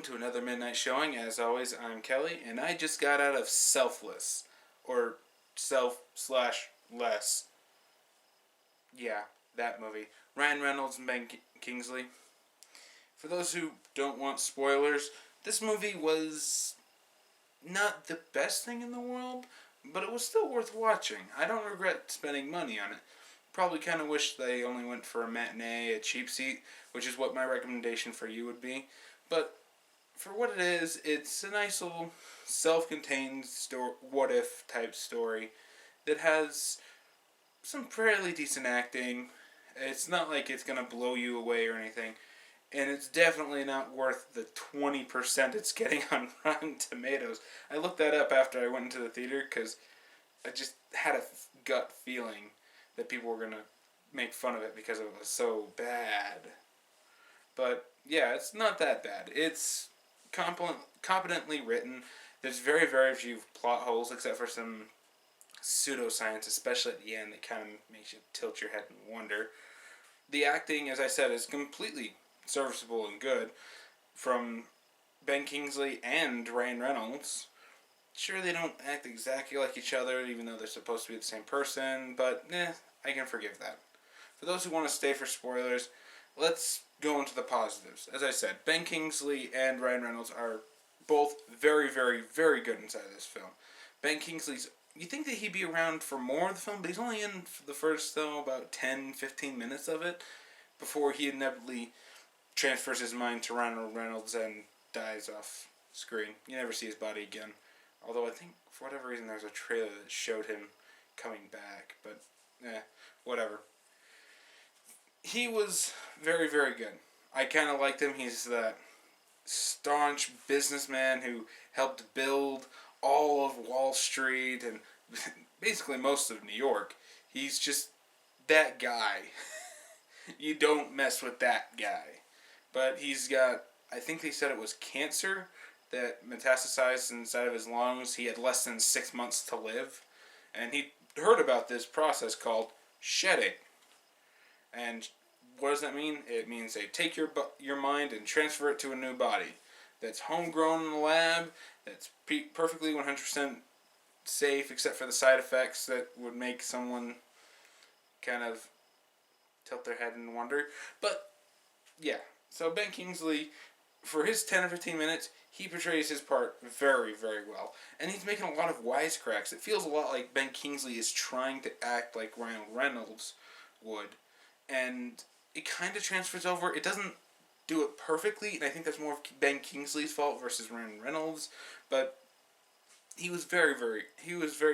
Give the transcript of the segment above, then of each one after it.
to another midnight showing. As always, I'm Kelly, and I just got out of Selfless, or Self slash Less. Yeah, that movie. Ryan Reynolds and Ben Kingsley. For those who don't want spoilers, this movie was not the best thing in the world, but it was still worth watching. I don't regret spending money on it. Probably kind of wish they only went for a matinee, a cheap seat, which is what my recommendation for you would be. But for what it is, it's a nice little self-contained what-if type story that has some fairly decent acting. It's not like it's going to blow you away or anything. And it's definitely not worth the 20% it's getting on Rotten Tomatoes. I looked that up after I went into the theater because I just had a gut feeling that people were going to make fun of it because it was so bad. But yeah, it's not that bad. It's competently written. There's very, very few plot holes except for some pseudoscience, especially at the end, that kind of makes you tilt your head and wonder. The acting, as I said, is completely serviceable and good from Ben Kingsley and Ryan Reynolds. Sure, they don't act exactly like each other, even though they're supposed to be the same person, but I can forgive that. For those who want to stay for spoilers, let's go into the positives. As I said, Ben Kingsley and Ryan Reynolds are both very, very, very good inside of this film. Ben Kingsley's, you think that he'd be around for more of the film, but he's only in for the first, about 10, 15 minutes of it before he inevitably transfers his mind to Ryan Reynolds and dies off screen. You never see his body again. Although I think, for whatever reason, there's a trailer that showed him coming back, but whatever. He was very, very good. I kind of liked him. He's that staunch businessman who helped build all of Wall Street and basically most of New York. He's just that guy. You don't mess with that guy. But he's got, I think they said it was cancer that metastasized inside of his lungs. He had less than 6 months to live. And he heard about this process called shedding. And what does that mean? It means they take your mind and transfer it to a new body that's homegrown in the lab, that's perfectly 100% safe, except for the side effects that would make someone kind of tilt their head and wonder. But, yeah. So Ben Kingsley, for his 10 or 15 minutes, he portrays his part very, very well. And he's making a lot of wisecracks. It feels a lot like Ben Kingsley is trying to act like Ryan Reynolds would. And it kind of transfers over. It doesn't do it perfectly, and I think that's more of Ben Kingsley's fault versus Ryan Reynolds. But he was very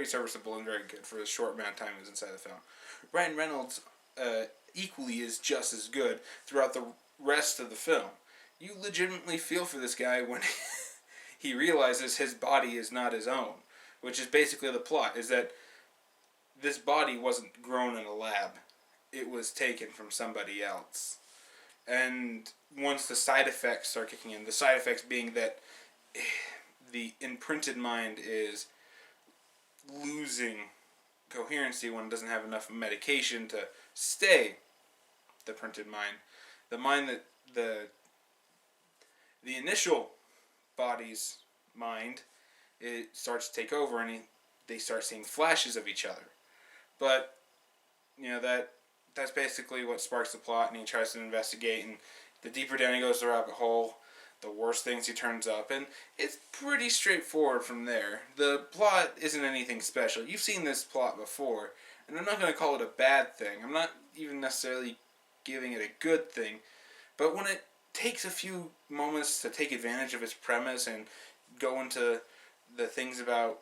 serviceable and very good for the short amount of time he was inside the film. Ryan Reynolds equally is just as good throughout the rest of the film. You legitimately feel for this guy when he realizes his body is not his own, which is basically the plot, is that this body wasn't grown in a lab. It was taken from somebody else. And once the side effects start kicking in, the side effects being that the imprinted mind is losing coherency when it doesn't have enough medication to stay the printed mind. The mind that the initial body's mind, it starts to take over, and they start seeing flashes of each other. But that's basically what sparks the plot, and he tries to investigate, and the deeper down he goes the rabbit hole, the worse things he turns up, and it's pretty straightforward from there. The plot isn't anything special. You've seen this plot before, and I'm not going to call it a bad thing. I'm not even necessarily giving it a good thing, but when it takes a few moments to take advantage of its premise and go into the things about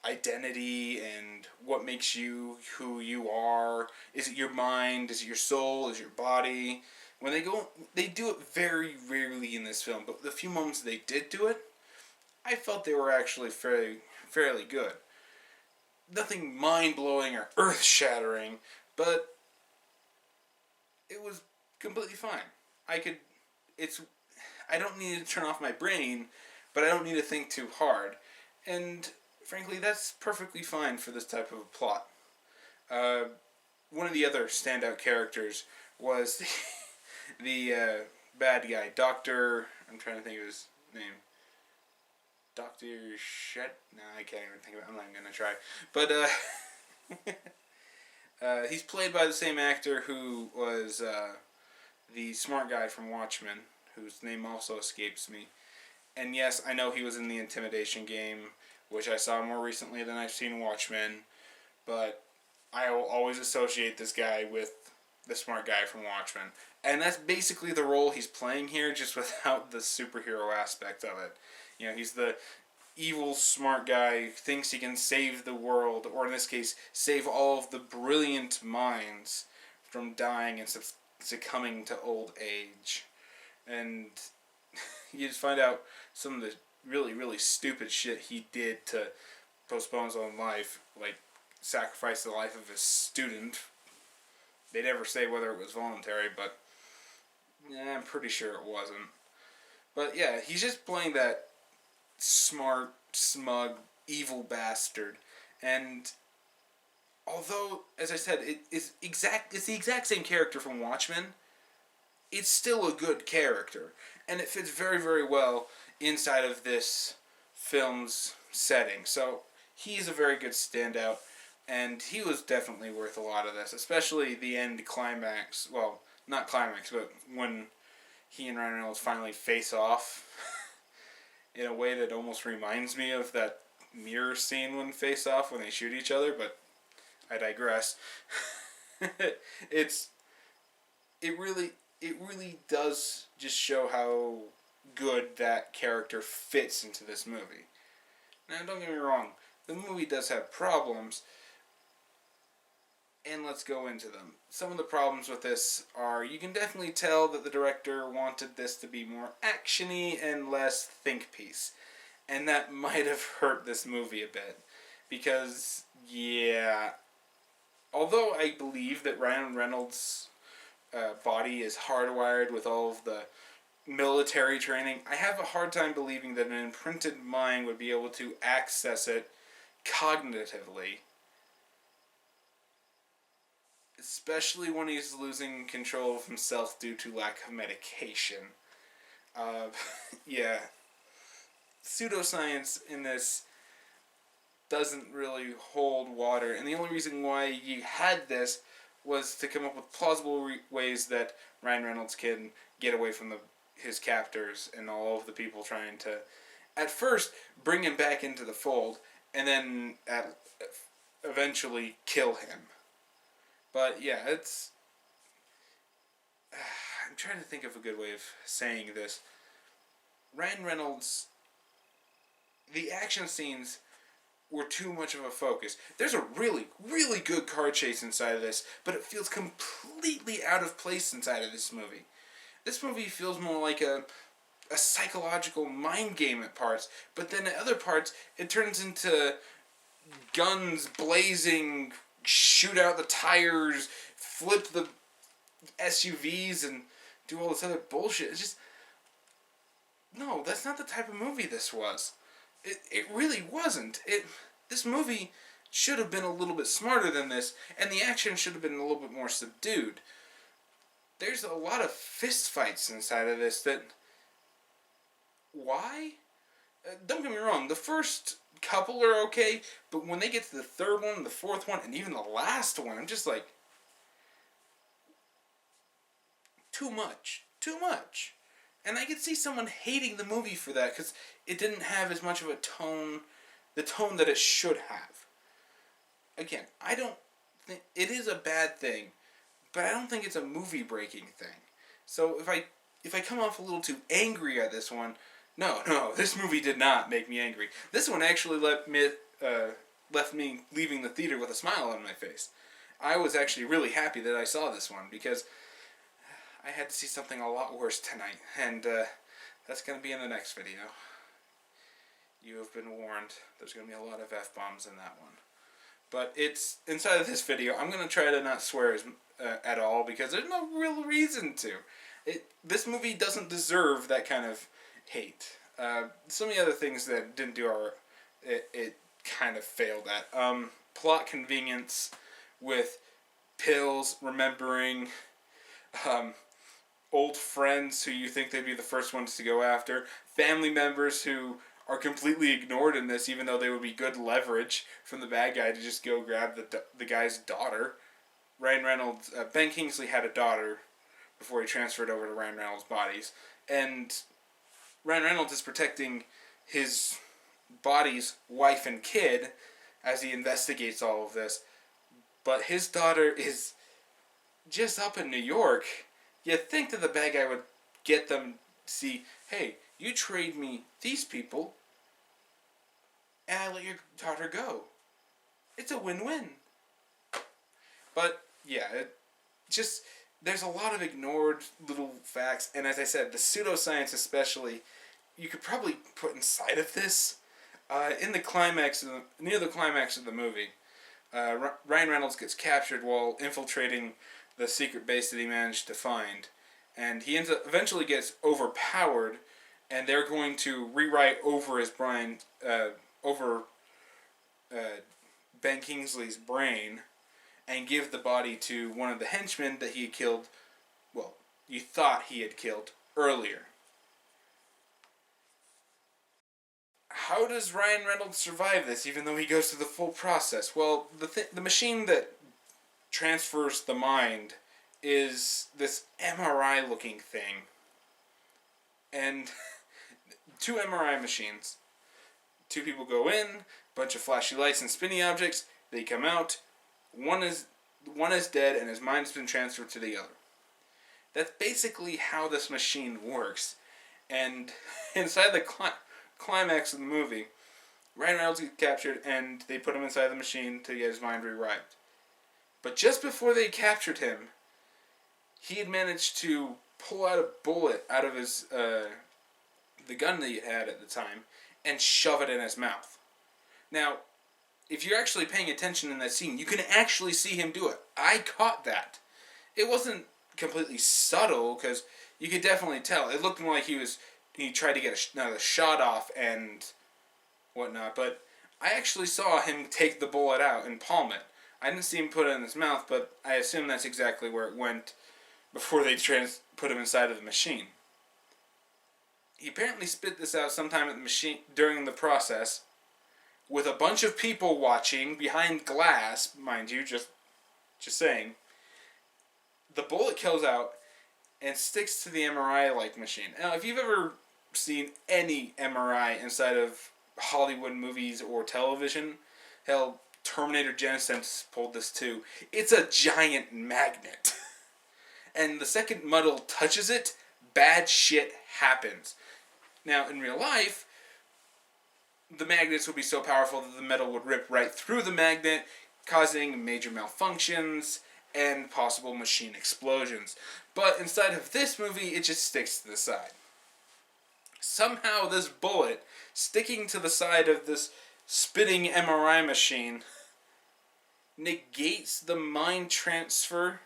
identity and what makes you who you are, is it your mind, is it your soul, is it your body? When they do it very rarely in this film, but the few moments they did do it, I felt they were actually fairly good. Nothing mind-blowing or earth-shattering, but it was completely fine. I don't need to turn off my brain, but I don't need to think too hard. And frankly, that's perfectly fine for this type of a plot. One of the other standout characters was the bad guy, Dr. I'm trying to think of his name? Dr. Shet? No, I can't even think of it. I'm not even going to try. But, he's played by the same actor who was the smart guy from Watchmen, whose name also escapes me. And yes, I know he was in the Intimidation Game, which I saw more recently than I've seen Watchmen, but I will always associate this guy with the smart guy from Watchmen. And that's basically the role he's playing here, just without the superhero aspect of it. You know, he's the evil smart guy who thinks he can save the world, or in this case, save all of the brilliant minds from dying and succumbing to old age. And you just find out some of the really, really stupid shit he did to postpone his own life, like sacrifice the life of his student. They never say whether it was voluntary, but I'm pretty sure it wasn't. But yeah, he's just playing that smart, smug, evil bastard. And although, as I said, it's the exact same character from Watchmen, it's still a good character. And it fits very, very well inside of this film's setting. So he's a very good standout, and he was definitely worth a lot of this, especially the end climax. Well, not climax, but when he and Ryan Reynolds finally face off in a way that almost reminds me of that mirror scene when Face Off, when they shoot each other, but I digress. It really does just show how good that character fits into this movie. Now, don't get me wrong, the movie does have problems, and let's go into them. Some of the problems with this are, you can definitely tell that the director wanted this to be more action-y and less think piece. And that might have hurt this movie a bit. Because, yeah, although I believe that Ryan Reynolds' body is hardwired with all of the military training, I have a hard time believing that an imprinted mind would be able to access it cognitively. Especially when he's losing control of himself due to lack of medication. Yeah. Pseudoscience in this doesn't really hold water, and the only reason why you had this was to come up with plausible ways that Ryan Reynolds can get away from his captors and all of the people trying to, at first, bring him back into the fold, and then eventually kill him. But yeah, I'm trying to think of a good way of saying this. Ryan Reynolds, the action scenes were too much of a focus. There's a really, really good car chase inside of this, but it feels completely out of place inside of this movie. This movie feels more like a psychological mind game at parts, but then at other parts, it turns into guns blazing, shoot out the tires, flip the SUVs, and do all this other bullshit. It's just, no, that's not the type of movie this was. It really wasn't. This movie should have been a little bit smarter than this, and the action should have been a little bit more subdued. There's a lot of fist fights inside of this that... Why? Don't get me wrong, the first couple are okay, but when they get to the third one, the fourth one, and even the last one, I'm just like... Too much. Too much. And I could see someone hating the movie for that, because it didn't have as much of a tone, the tone that it should have. Again, I don't think, it is a bad thing, but I don't think it's a movie-breaking thing. So if I come off a little too angry at this one, no, this movie did not make me angry. This one actually left me leaving the theater with a smile on my face. I was actually really happy that I saw this one, because I had to see something a lot worse tonight, and that's going to be in the next video. You have been warned. There's going to be a lot of F-bombs in that one. But it's inside of this video. I'm going to try to not swear at all, because there's no real reason to. This movie doesn't deserve that kind of hate. Some of the other things that didn't do it kind of failed at. Plot convenience with pills, remembering, old friends who you think they'd be the first ones to go after, family members who are completely ignored in this, even though they would be good leverage from the bad guy to just go grab the guy's daughter. Ryan Reynolds, Ben Kingsley had a daughter before he transferred over to Ryan Reynolds' bodies, and Ryan Reynolds is protecting his body's wife and kid as he investigates all of this. But his daughter is just up in New York. You'd think that the bad guy would get them to see, hey, you trade me these people, and I let your daughter go. It's a win-win. But, yeah, there's a lot of ignored little facts, and as I said, the pseudoscience especially, you could probably put inside of this. Near the climax of the movie, Ryan Reynolds gets captured while infiltrating the secret base that he managed to find, and he eventually gets overpowered, and they're going to rewrite over Ben Kingsley's brain, and give the body to one of the henchmen that he had killed. Well, you thought he had killed earlier. How does Ryan Reynolds survive this, even though he goes through the full process? Well, the machine that transfers the mind is this MRI-looking thing. And two MRI machines. Two people go in, bunch of flashy lights and spinny objects, they come out, one is dead and his mind's been transferred to the other. That's basically how this machine works. And inside the climax of the movie, Ryan Reynolds gets captured and they put him inside the machine to get his mind rewiped. But just before they captured him, he had managed to pull out a bullet out of his the gun that he had at the time and shove it in his mouth. Now, if you're actually paying attention in that scene, you can actually see him do it. I caught that. It wasn't completely subtle, because you could definitely tell. It looked more like he tried to get another shot off and whatnot, but I actually saw him take the bullet out and palm it. I didn't see him put it in his mouth, but I assume that's exactly where it went before they put him inside of the machine. He apparently spit this out sometime at the machine during the process, with a bunch of people watching behind glass, mind you, just saying. The bullet kills out and sticks to the MRI-like machine. Now, if you've ever seen any MRI inside of Hollywood movies or television, hell, Terminator Genisys pulled this too. It's a giant magnet. And the second metal touches it, bad shit happens. Now, in real life, the magnets would be so powerful that the metal would rip right through the magnet, causing major malfunctions and possible machine explosions. But inside of this movie, it just sticks to the side. Somehow this bullet, sticking to the side of this spitting MRI machine, negates the mind transfer,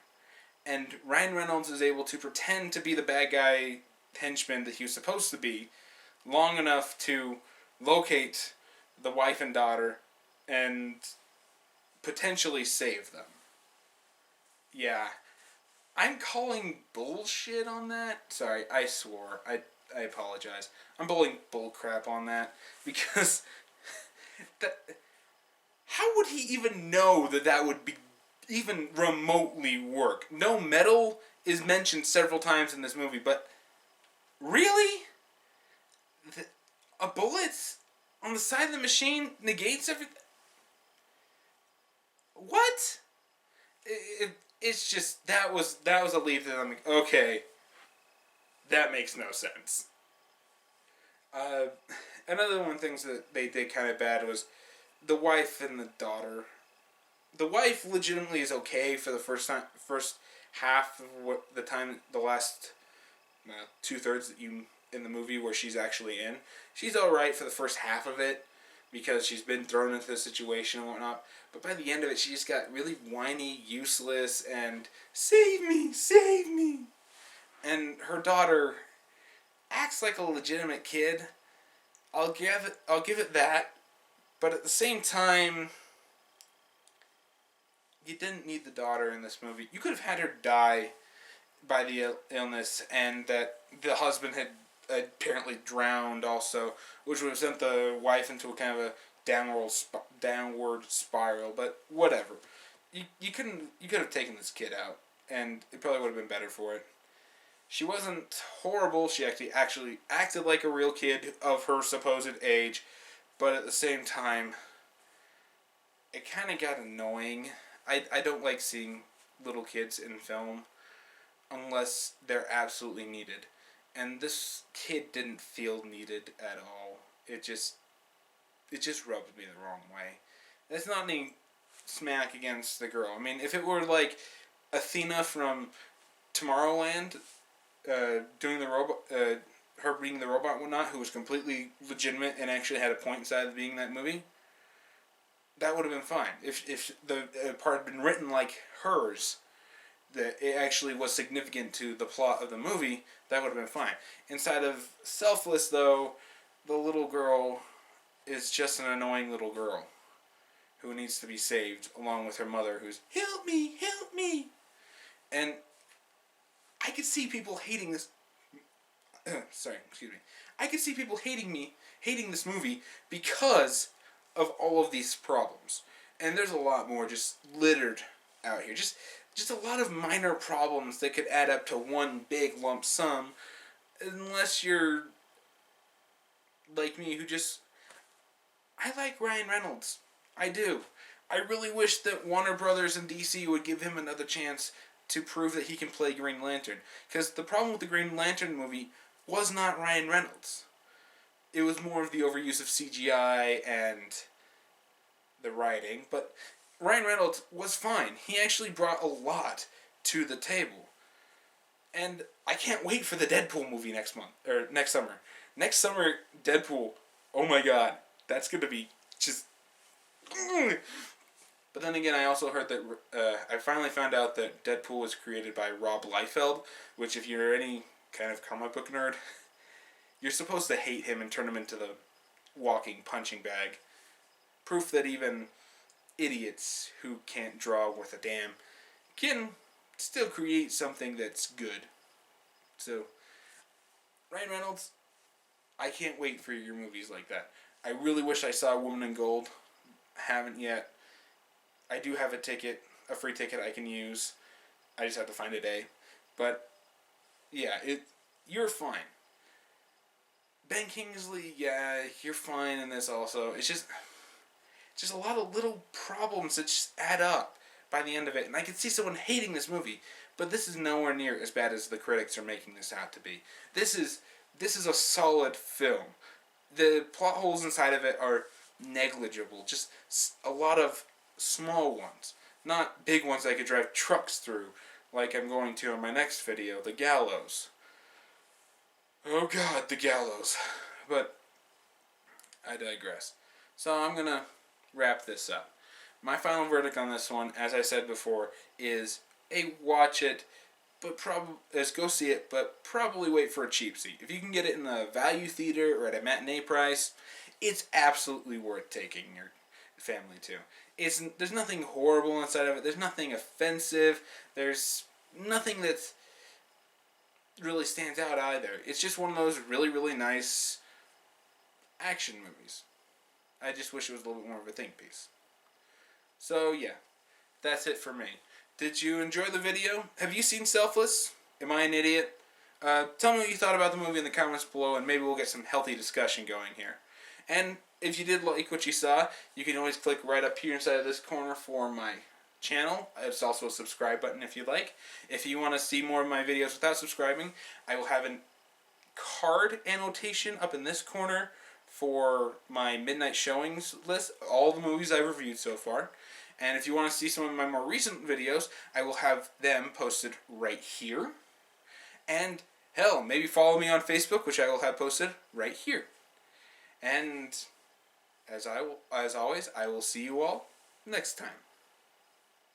and Ryan Reynolds is able to pretend to be the bad guy henchman that he was supposed to be long enough to locate the wife and daughter and potentially save them. Yeah. I'm calling bullshit on that. Sorry, I swore. I apologize. I'm calling bullcrap on that because how would he even know that would be even remotely work? No metal is mentioned several times in this movie, but really? A bullet on the side of the machine negates everything? What? It's just, that was a leap that I'm like, okay, that makes no sense. Another one of the things that they did kind of bad was the wife and the daughter. The wife legitimately is okay for the first half of the last 2/3 in the movie where she's actually in. She's alright for the first half of it because she's been thrown into the situation and whatnot. But by the end of it, she just got really whiny, useless, and save me, save me. And her daughter acts like a legitimate kid. I'll give it that. But at the same time, you didn't need the daughter in this movie. You could have had her die by the illness, and that the husband had apparently drowned also, which would have sent the wife into a kind of a downward spiral. But whatever, you could have taken this kid out, and it probably would have been better for it. She wasn't horrible. She actually acted like a real kid of her supposed age, but at the same time, it kind of got annoying. I don't like seeing little kids in film unless they're absolutely needed. And this kid didn't feel needed at all. It just rubbed me the wrong way. It's not any smack against the girl. I mean, if it were like Athena from Tomorrowland, doing the robot, her being the robot and whatnot, who was completely legitimate and actually had a point inside of being that movie, that would have been fine. If the part had been written like hers, that it actually was significant to the plot of the movie, that would have been fine. Inside of Selfless, though, the little girl is just an annoying little girl who needs to be saved, along with her mother, who's, "Help me, help me!" And I could see people hating this. Excuse me. I could see people hating this movie because of all of these problems. And there's a lot more just littered out here. Just a lot of minor problems that could add up to one big lump sum, unless you're like me, who just... I like Ryan Reynolds. I do. I really wish that Warner Brothers and DC would give him another chance to prove that he can play Green Lantern. Because the problem with the Green Lantern movie was not Ryan Reynolds. It was more of the overuse of CGI and the writing. But Ryan Reynolds was fine. He actually brought a lot to the table. And I can't wait for the Deadpool movie next summer. Next summer, Deadpool, oh my god, that's going to be just... But then again, I also heard that, I finally found out that Deadpool was created by Rob Liefeld, which if you're any kind of comic book nerd, you're supposed to hate him and turn him into the walking punching bag. Proof that even idiots who can't draw worth a damn can still create something that's good. So, Ryan Reynolds, I can't wait for your movies like that. I really wish I saw Woman in Gold. I haven't yet. I do have a free ticket I can use. I just have to find a day. But, yeah, you're fine. Ben Kingsley, yeah, you're fine in this also. It's just a lot of little problems that just add up by the end of it. And I can see someone hating this movie, but this is nowhere near as bad as the critics are making this out to be. This is a solid film. The plot holes inside of it are negligible. Just a lot of small ones. Not big ones I could drive trucks through, like I'm going to in my next video, The Gallows. Oh god, The Gallows. But I digress. So I'm going to wrap this up. My final verdict on this one, as I said before, is a watch it, but go see it, but probably wait for a cheap seat. If you can get it in a value theater or at a matinee price, it's absolutely worth taking your family to. There's nothing horrible inside of it. There's nothing offensive. There's nothing that really stands out either. It's just one of those really, really nice action movies. I just wish it was a little bit more of a think piece. So, yeah. That's it for me. Did you enjoy the video? Have you seen Selfless? Am I an idiot? Tell me what you thought about the movie in the comments below, and maybe we'll get some healthy discussion going here. And if you did like what you saw, you can always click right up here inside of this corner for my channel. It's also a subscribe button if you like. If you want to see more of my videos without subscribing, I will have a card annotation up in this corner for my midnight showings list, all the movies I've reviewed so far. And if you want to see some of my more recent videos, I will have them posted right here. And hell, maybe follow me on Facebook, which I will have posted right here. And as always, I will see you all next time.